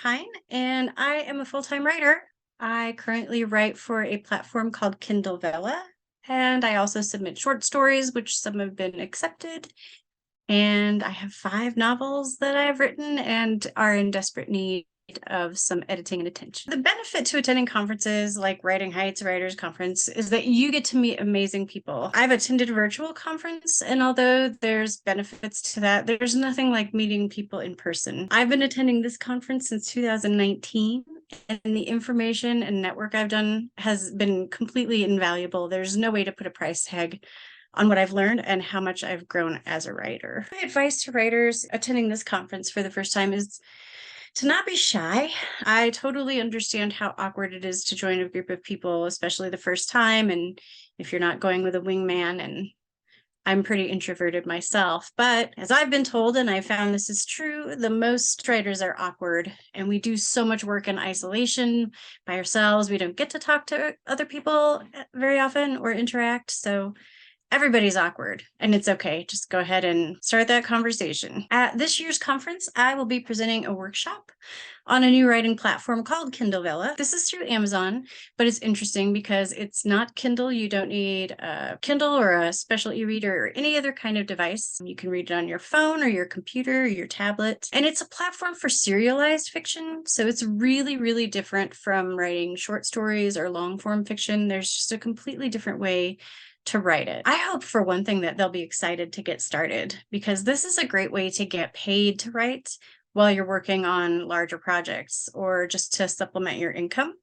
Hein, and I am a full-time writer. I currently write for a platform called Kindle Vella, and I also submit short stories, which some have been accepted. And I have 5 novels that I've written and are in desperate need of some editing and attention. The benefit to attending conferences like Writing Heights Writers Conference is that you get to meet amazing people. I've attended a virtual conference, and although there's benefits to that, there's nothing like meeting people in person. I've been attending this conference since 2019, and the information and network I've done has been completely invaluable. There's no way to put a price tag on what I've learned and how much I've grown as a writer. My advice to writers attending this conference for the first time is to not be shy. I totally understand how awkward it is to join a group of people, especially the first time, and if you're not going with a wingman, and I'm pretty introverted myself. But as I've been told, and I found this is true, the most writers are awkward, and we do so much work in isolation by ourselves. We don't get to talk to other people very often or interact. So everybody's awkward, and it's okay. Just go ahead and start that conversation. At this year's conference, I will be presenting a workshop on a new writing platform called Kindle Vella. This is through Amazon, but it's interesting because it's not Kindle. You don't need a Kindle or a special e-reader or any other kind of device. You can read it on your phone or your computer or your tablet. And it's a platform for serialized fiction. So it's really, really different from writing short stories or long form fiction. There's just a completely different way to write it. I hope, for one thing, that they'll be excited to get started, because this is a great way to get paid to write while you're working on larger projects or just to supplement your income.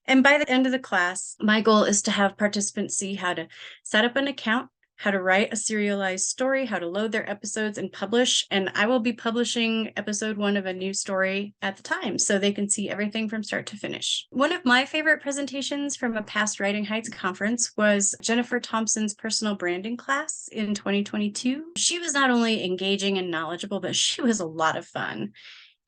And by the end of the class, my goal is to have participants see how to set up an account, how to write a serialized story, how to load their episodes and publish. And I will be publishing episode 1 of a new story at the time, so they can see everything from start to finish. One of my favorite presentations from a past Writing Heights conference was Jennifer Thompson's personal branding class in 2022. She was not only engaging and knowledgeable, but she was a lot of fun.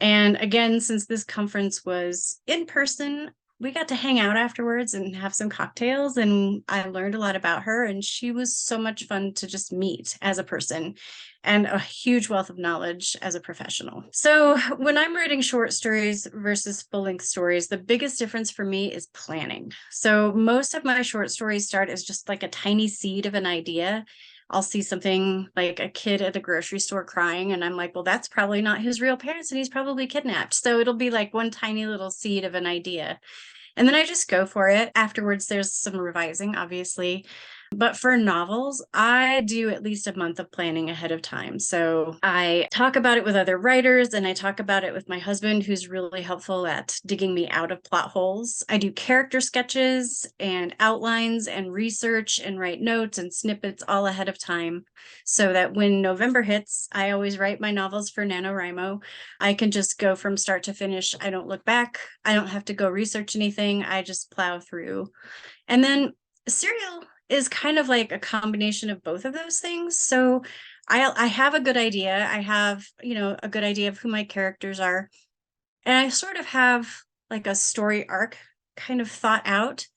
And again, since this conference was in person, we got to hang out afterwards and have some cocktails, and I learned a lot about her, and she was so much fun to just meet as a person, and a huge wealth of knowledge as a professional. So when I'm writing short stories versus full-length stories, the biggest difference for me is planning. So most of my short stories start as just like a tiny seed of an idea. I'll see something like a kid at a grocery store crying, and I'm like, well, that's probably not his real parents, and he's probably kidnapped. So it'll be like one tiny little seed of an idea. And then I just go for it. Afterwards, there's some revising, obviously. But for novels, I do at least a month of planning ahead of time. So I talk about it with other writers, and I talk about it with my husband, who's really helpful at digging me out of plot holes. I do character sketches and outlines and research and write notes and snippets all ahead of time, so that when November hits, I always write my novels for NaNoWriMo. I can just go from start to finish. I don't look back. I don't have to go research anything. I just plow through. And then serial is kind of like a combination of both of those things. So I have a good idea. I have, a good idea of who my characters are. And I sort of have like a story arc kind of thought out,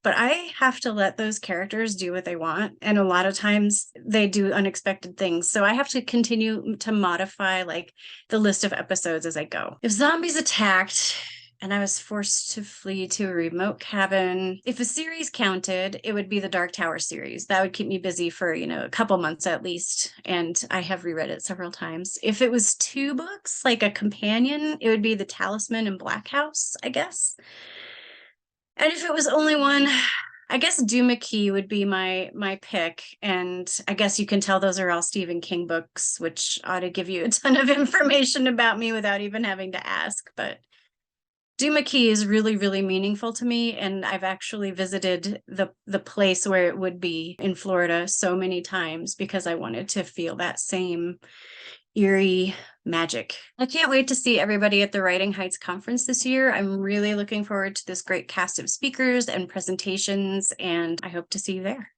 but I have to let those characters do what they want. And a lot of times they do unexpected things. So I have to continue to modify like the list of episodes as I go. If zombies attacked and I was forced to flee to a remote cabin, if a series counted, it would be the Dark Tower series. That would keep me busy for, a couple months at least. And I have reread it several times. If it was 2 books, like a companion, it would be The Talisman and Black House, I guess. And if it was only one, I guess Duma Key would be my pick. And I guess you can tell those are all Stephen King books, which ought to give you a ton of information about me without even having to ask. But Duma Key is really, really meaningful to me, and I've actually visited the place where it would be in Florida so many times because I wanted to feel that same eerie magic. I can't wait to see everybody at the Writing Heights conference this year. I'm really looking forward to this great cast of speakers and presentations, and I hope to see you there.